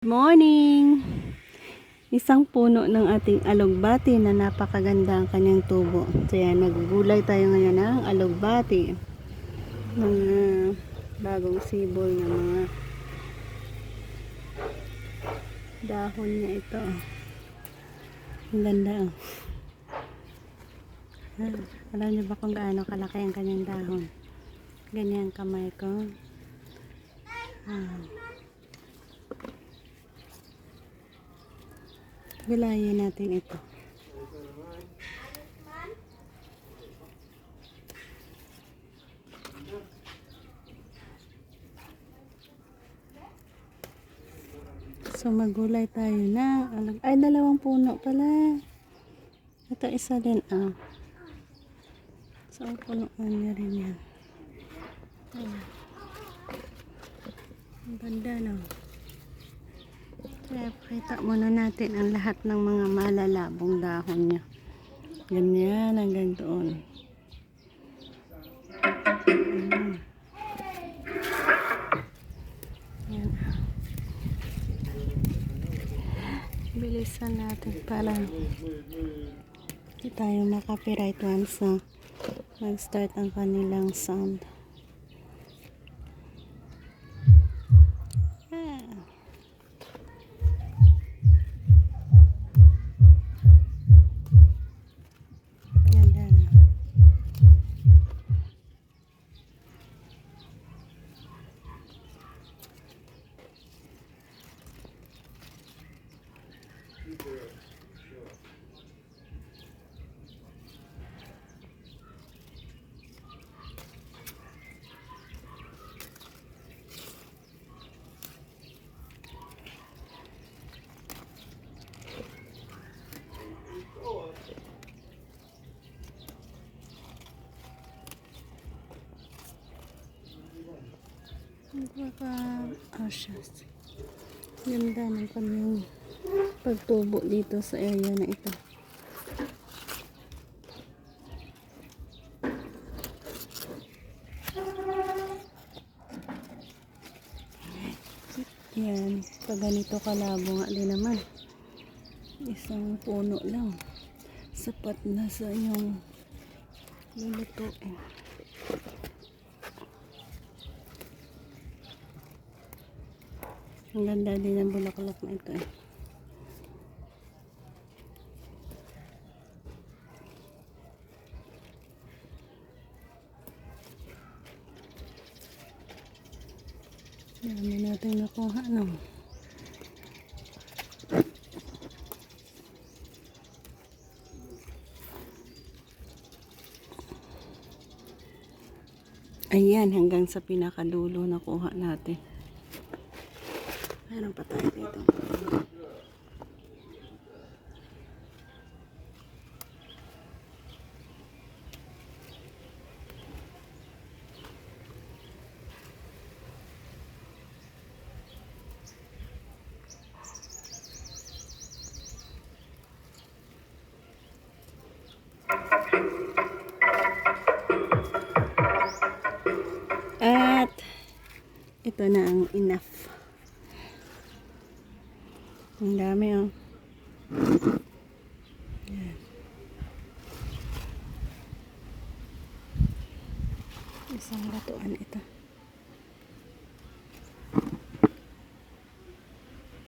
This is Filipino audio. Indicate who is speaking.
Speaker 1: Morning! Isang puno ng ating alugbati na napakaganda ang kanyang tubo. So yan, naggulay tayo ngayon ng alugbati. Mga bagong sibol na mga dahon niya ito. Ang ganda oh. Alam niyo ba kung gaano kalaki ang kanyang dahon? Ganyan kamay ko. Gulayin natin ito. So magulay tayo na. Ay, dalawang puno pala. Ito isa din ah. So ang punuan niya rin yan. Ang ganda no. Kaya pakita muna natin ang lahat ng mga malalabong dahon niya. Ganyan hanggang doon. Yan. Bilisan natin para hindi tayo makapiright once na mag-start ang kanilang sound. Ashes. Ganda ng kanyang pagtubo dito sa area na ito. Yan, pag ganito kalabo nga din naman. Isang puno lang. Sapat na sa inyong lulutuin. Ang ganda din ang bulaklak na ito eh. Dami natin nakuha no. Ayan, hanggang sa pinakadulo nakuha natin. Meron pa tayo dito. At ito na ang enough. Ang dami oh. Yan. Isang ratuan ito.